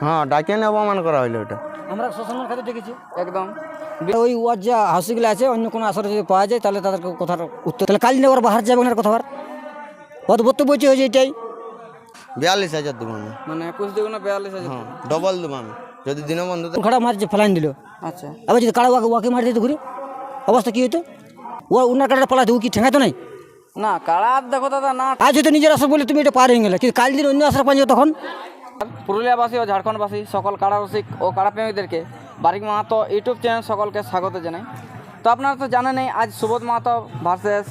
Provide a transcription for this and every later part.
হ্যাঁ ডাকে নিয়ে অপমান করা হইলো ওটা। আমরা শ্মশানের খাতে দেখেছি একদম। ওই ওয়ার যে হাউসগুলো আছে অন্য কোনো আসরে যদি পাওয়া যায় তাহলে তাদেরকে কথার উত্তর, তাহলে কাল নিয়ে ওরা বাহার যাবে না কথাবার অত বক্তব্য হয়েছে এটাই। 42,000 দেবো আমি, মানে 21 দুগুণে 42,000। হ্যাঁ ডবল দেবো আমি যদি দীনবন্ধু। খাড়া মারছে ফেলাইন দিল, আচ্ছা আবার যদি কাড়া ওয়াকে মারি দিত ঘুরে অবস্থা কী হতো? ও উনার কাটাটা পালাতে ও কি ঠেঙাতো নাই? না কাড়ার দেখো দাদা না, আজ হয়তো নিজের আসর বলে তুমি এটা পার হয়ে গেলে, কিন্তু কাল দিন অন্য আসর পাই তখন। পুরুলিয়াবাসী ও ঝাড়খণ্ডবাসী সকল কাড়া রসিক ও কাড়া প্রেমীদেরকে বারিক মাহাতো ইউটিউব চ্যানেল সকলকে স্বাগত জানাই। তো আপনারা তো জানেনই আজ সুবোধ মাহাতো ভার্সেস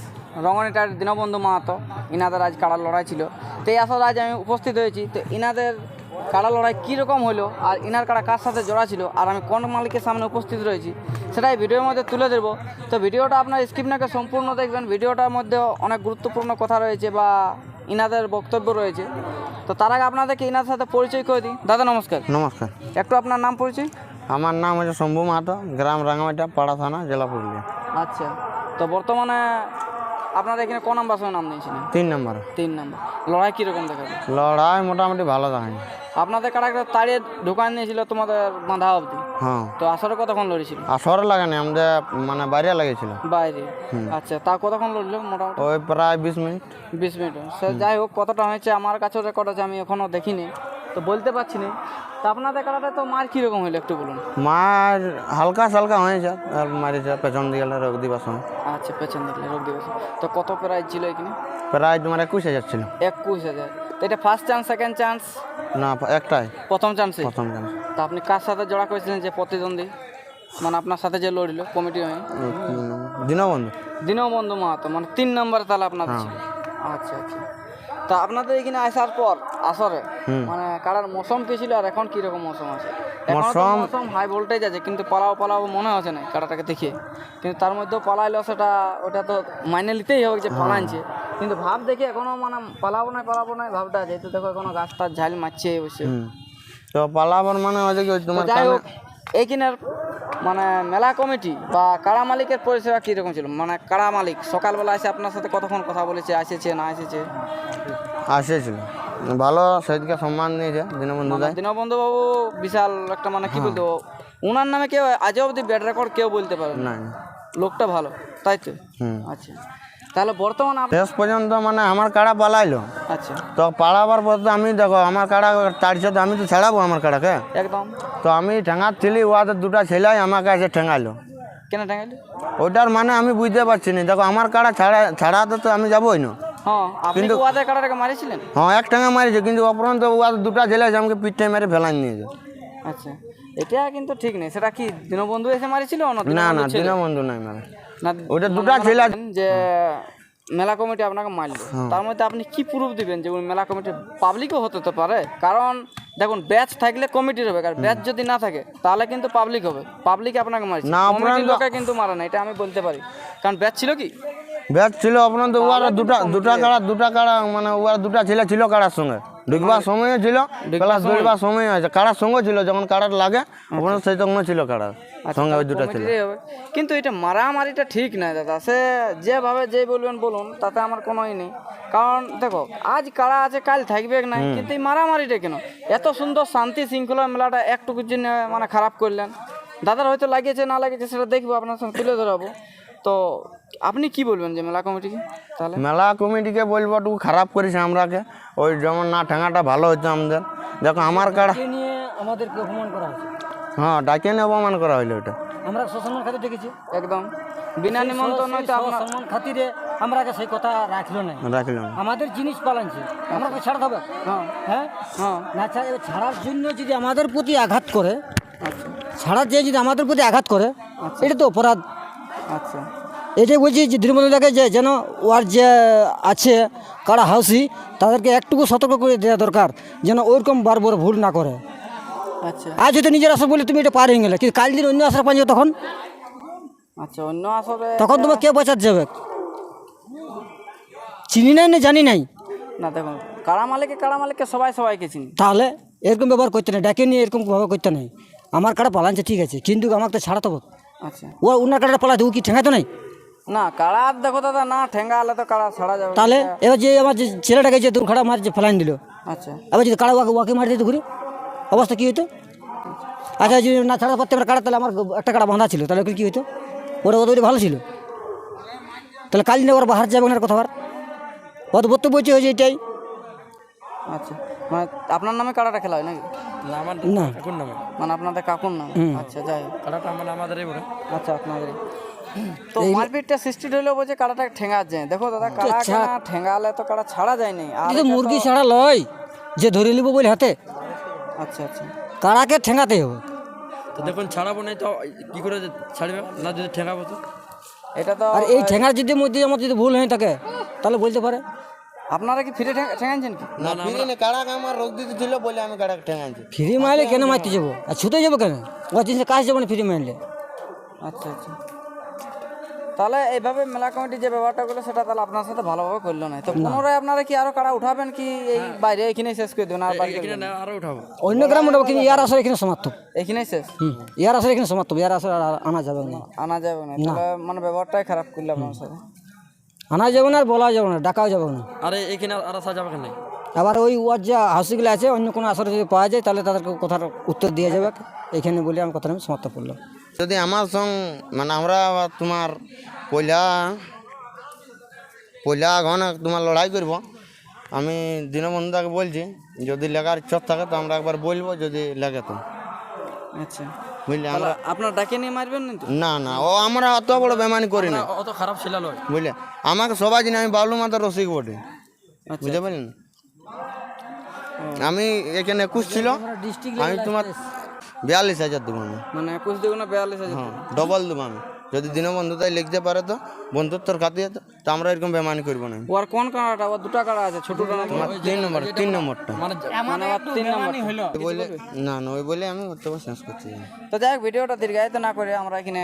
রঙ্গনিটার দীনবন্ধু মাহাতো, ইনাদের আজ কাড়ার লড়াই ছিল। তো এই আসলে আজ আমি উপস্থিত হয়েছি। তো ইনাদের কাড়া লড়াই কীরকম হলো আর ইনার কাড়া কার সাথে জোড়া ছিল আর আমি কোন মালিকের সামনে উপস্থিত রয়েছি সেটাই ভিডিওর মধ্যে তুলে দেবো। তো ভিডিওটা আপনার স্কিপ না করে সম্পূর্ণ দেখবেন। ভিডিওটার মধ্যে অনেক গুরুত্বপূর্ণ কথা রয়েছে বা ইনাদের বক্তব্য রয়েছে। তো তার আগে আপনাদেরকে ইনার সাথে পরিচয় করে দিই। দাদা নমস্কার। নমস্কার, একটু আপনার নাম পরিচয়। আমার নাম হচ্ছে শম্ভু মাহাতো, গ্রাম রাঙামাটিয়া, পাড়া থানা, জেলা পুরুলিয়া। আচ্ছা, তো বর্তমানে আপনারা এখানে ক নাম্বার সময় নাম নিয়েছিলেন? 3 নম্বর। 3 নাম্বার। লড়াই কীরকম দেখাবে? লড়াই মোটামুটি ভালো দেখায়। আপনাদের কারা একটা তাড়িয়ে ঢুকান নিয়েছিল তোমাদের বাঁধা অবধি, হ্যাঁ তো আসরে কতক্ষণ লড়েছিল? আসর লাগানি আমাদের মানে বাইরে লাগিয়েছিল বাইরে। আচ্ছা, তা কতক্ষণ লড়লো মোটামুটি? ওই প্রায় 20 মিনিট। 20 মিনিট। সে যাই হোক, কতটা হয়েছে আমার কাছেও রেকর্ড আছে, আমি এখনও দেখিনি তো বলতে পারছি না। তা আপনাদের কারাতে তো মার কীরকম হইলো একটু বলুন। মার হালকা সালকা হয়েছে, আর মারিছে পেছন দিকে রোগ দিবার সময়। আচ্ছা, পেছন দিলে রোগ দিবস। তো কত প্রাইজ ছিল এখানে? প্রায় তোমার 21,000 ছিল। 21,000। তো এটা ফার্স্ট চান্স, সেকেন্ড চান্স? না একটাই, প্রথম চান্সে। প্রথম চান্স। তা আপনি কার সাথে জোড়া করেছিলেন যে প্রতিদ্বন্দ্বী, মানে আপনার সাথে যে লড়িল কমিটি হয়ে? দীনবন্ধু। দীনবন্ধু মাহাতো, মানে 3 নম্বরে তাহলে আপনাদের ছিল। আচ্ছা আচ্ছা। তা আপনাদের এখানে আসার পর আসরে মানে কারার মৌসুম কি ছিল আর এখন কীরকম মৌসুম আছে? মৌসুম হাই ভোল্টেজ আছে, কিন্তু পালাও মনে হচ্ছে না কারাটাকে দেখে, কিন্তু তার মধ্যেও পালাইলো সেটা ওটা তো মাইনে নিতেই হবে যে পালাইছে, কিন্তু ভাব দেখে এখনো মানে পালাবো না ভাবটা আছে। তো দেখো এখনো গাছটার ঝাল মারছে বসে। তো পালাবার মানে হচ্ছে কি তোমার যাই হোক, এইখানের মানে মেলা কমিটি বা কাড়া মালিকের পরিষেবা কীরকম ছিল? মানে কাড়া মালিক সকালবেলা এসে আপনার সাথে কতক্ষণ কথা বলেছে, এসেছে না এসেছে? আসেছিল ভালো, সেদিকে সম্মান নিয়েছে দীনবন্ধু দাই। দীনবন্ধু বাবু বিশাল একটা মানে কি বলতো, ওনার নামে কেউ আজও অবধি ব্যাড রেকর্ড কেউ বলতে পারে না। লোকটা ভালো, তাই তো? আচ্ছা, তাহলে বর্তমানে শেষ পর্যন্ত মানে আমার কাড়া পালাইলো। আচ্ছা, তো পালাবার পর তো আমি দেখো আমার কাড়া তাড়ছে, তো আমি তো ছাড়াবো আমার কাড়াকে একদম। তো আমি ঠেঙাচ্ছিলি, ওদের দুটা ছেলাই আমাকে এসে ঠেঙাইলো। কেন ঠেঙাইলি? ওইটার মানে আমি বুঝতে পারছি না। দেখো আমার কাড়া ছাড়াতে তো আমি যাবোই না। হ্যাঁ, আপনি তো ওদের কাড়াটাকে মারিছিলেন? হ্যাঁ, এক ঠেঙা মারিছে, কিন্তু অপরন্ত ওদের দুটা ছেলে আমাকে পিঠে মেরে ফেলাই নিয়েছে। আচ্ছা, এটা কিন্তু ঠিক নেই। সেটা কি দীনবন্ধু এসে মারিছিল? না না, দীনবন্ধু নাই মানে না, ওইটা দুটা ছেলে। যে মেলা কমিটি আপনাকে মারল, তার মধ্যে আপনি কি প্রুফ দিবেন যে ওই মেলা কমিটি পাবলিকও হতে তো পারে? কারণ দেখুন, ব্যাচ থাকলে কমিটির হবে, আর ব্যাচ যদি না থাকে তাহলে কিন্তু পাবলিক হবে। পাবলিক আপনাকে মারছে, কমিটির লোকে কিন্তু মারে না, এটা আমি বলতে পারি। কারণ ব্যাচ ছিল কি? ব্যাচ ছিল অপরন্ত ওরা দুটা কাড়া মানে ওরা দুটা ছেলে ছিল কাড়ার সঙ্গে, ঢুকবার সময়ও ছিল, প্লাস দৌড়বার সময় আছে। কাড়ার সঙ্গে ছিল, যখন কাড়ার লাগে ওখানে সেই তখন ছিল কাড়ার সঙ্গে ওই দুটা ছিল। কিন্তু এটা মারামারিটা ঠিক নয় দাদা। সে যেভাবে যে বলবেন বলুন, তাতে আমার কোনোই নেই। কারণ দেখো, আজ কাড়া আছে কাল থাকবে নাই, কিন্তু এই মারামারিটা কেন? এত সুন্দর শান্তি শৃঙ্খলা মেলাটা একটুকুর জন্য মানে খারাপ করলেন। দাদার হয়তো লাগিয়েছে না লাগিয়েছে সেটা দেখবো, আপনার সঙ্গে তুলে ধরাবো। তো আপনি কি বলবেন যে মেলা কমিটিকে? তাহলে মেলা কমিটিকে বলবো একটু খারাপ করেছে আমরাকে, ওই যেমন না ঠেঙাটা ভালো হতো আমাদের। দেখো আমার কাড়া নিয়ে আমাদেরকে অপমান করা হয়েছে। হ্যাঁ, ডাকে নিয়ে অপমান করা হইলো ওটা। আমরা শ্মশানের খাতে দেখেছি একদম বিনা নিমন্ত্রণ সম্মান খাতিরে আমরা সেই কথা রাখলো না, আমাদের জিনিস পালানছে, আমরা ছাড়া হবে। হ্যাঁ হ্যাঁ, না ছাড়ার জন্য যদি আমাদের প্রতি আঘাত করে, ছাড়ার যে যদি আমাদের প্রতি আঘাত করে, এটা তো অপরাধ। আচ্ছা, এটাই বলছি যে দীনবন্ধুদাকে যে যেন ওর যে আছে কারা হাউসি, তাদেরকে একটুকু সতর্ক করে দেওয়া দরকার, যেন ওইরকম বারবার ভুল না করে। আচ্ছা, আজ হয়তো নিজের আসর বলে তুমি এটা পার হয়ে গেলে, কিন্তু কাল দিন অন্য আসর পাই তখন। আচ্ছা, অন্য আসরে তখন তোমার কে বাঁচাতে যাবে? চিনি নাই না জানি নাই না। দেখুন, কাড়া মালিককে সবাইকে চিনি। তাহলে এরকম ব্যবহার করতে নাই, ডাকে নিয়ে এরকম ব্যবহার করতে নাই। আমার কাড়া পালানছে ঠিক আছে, কিন্তু আমাকে তো ছাড়াতে হবে। আচ্ছা, ও উনার কাড়াটা পালাতে ও কি ঠেঙাতো নাই? না, কাড়া দেখো দাদা, না ঠেঙ্গা হলে তো কাড়া ছাড়া যাবে। তাহলে এবার যে আমার যে ছেলেটাকে যে দূর খাড়া মারছে ফেলাইন দিল, আচ্ছা, এবার যদি কাড়া ওয়াকে মারি দিত ঘুরে অবস্থা কী হতো? আচ্ছা যদি না ছাড়া করতে পারে কাড়া, তাহলে আমার একটা কাড়া বাঁধা ছিল, তাহলে কী হতো? ওরা ওদের ভালো ছিল, তাহলে কাল দিনে ওরা বাহার যাবে না কথা বার, ওদের বক্তব্য হয়েছে এটাই। আচ্ছা, মানে আপনার নামে কাড়াটা খেলা হয় নাকি? না আমার না কোন নামে মানে আপনাদের কাকুর নামে? আচ্ছা, যাই হোক। কাড়াটা মানে আমাদেরই বলে। আচ্ছা, আপনাদেরই। তো মারপিটটা সৃষ্টি হইলেও বলছে কাড়াটা ঠেঙ্গা যায়। দেখো দাদা, কাড়া কেনা ঠেঙ্গালে তো কাড়া ছাড়া যায় নাই। আর কিন্তু মুরগি ছাড়া লয় যে ধরে নিব বলে হাতে, আচ্ছা আচ্ছা, কাড়াকে ঠেঙাতে হবে। তো দেখুন ছাড়াবো নাই তো কি করে যে ছাড়বে না যদি ঠেকাবো তো? এটা তো আর এই ঠেঙার যদি মধ্যে আমার যদি ভুল হয়ে থাকে তাহলে বলতে পারে। আপনারা কি ফিরে ঠেঙাচ্ছেন কি? না ফিরিনি, কাড়াকে আমার রোগ দিতে ছিল বলে আমি কাড়াকে ঠেঙাইছি। ফ্রি মারলে কেন মারতে যাবো আর ছুটে যাবো কেন? ও জিনিসের কাজ যাবো না ফ্রি মারলে। আচ্ছা আচ্ছা, তাহলে এইভাবে মেলা কমিটি যে ব্যাপারটা করলো সেটা তাহলে আপনার সাথে ভালোভাবে করলো না। তো পুনরায় আপনারা কি আরো কাড়া উঠাবেন কি এই বাইরে এখানেই শেষ করে দেবেন আর বাড়ি এখানে না আরো উঠাবো। অন্য গ্রাম উঠাবো, কিন্তু ইয়ার আসলে এখানে সমাপ্ত। এখানেই শেষ? ইয়ার আসলে এখানে সমাপ্ত, ইয়ার আসলে আর আনা যাবে না। আনা যাবে না? তাহলে মানে ব্যবহারটাই খারাপ করলে আপনার সাথে। আনা যাবে না আর বলা যাবে না, ডাকাও যাবে না। আরে এখানে আর আসা যাবে কেন? আবার ওই ওয়ার যে হাউসগুলো আছে অন্য কোনো আসরে যদি পাওয়া যায় তাহলে তাদেরকে কথার উত্তর দিয়ে যাবে। এখানে বলে আমি কথাটা আমি সমাপ্ত করলাম। যদি আমার সঙ্গ মানে আমরা তোমার পয়লা এখন তোমার লড়াই করব, আমি দীনবন্ধুদাকে বলছি যদি লেখার ইচ্ছা থাকে তো আমরা একবার বলবো, যদি লেগে তো আচ্ছা, বুঝলে। তাহলে আমরা আপনার ডাকে নিয়ে মারবেন না তো? না না, ও আমরা অত বড় বেমানি করি না, অত খারাপ ছিল লয়। বুঝলে। আমাকে সবাই জানে আমি বাবলু মাতার রসিক বটে, আচ্ছা, বুঝতে পারলেন। আমি এখানে 21 ছিল, আমি তোমার 42,000 দেবো আমি। মানে 21 দুগুণে 42,000। হ্যাঁ, ডবল দেবো আমি। যদি দীনবন্ধু তাই লিখতে পারে তো বন্ধুত্বর খাতিয়ে তো আমরা এরকম বেমানি করবো না। ওর কোন কাড়াটা? ওর দুটা কাড়া আছে, ছোটটা না? তোমার 3 নম্বরটা মানে ওর 3 নম্বর বলে না ওই বলে আমি ওর থেকে শেষ করছি। তো যাই হোক, ভিডিওটা দীর্ঘায়িত না করে আমরা এখানে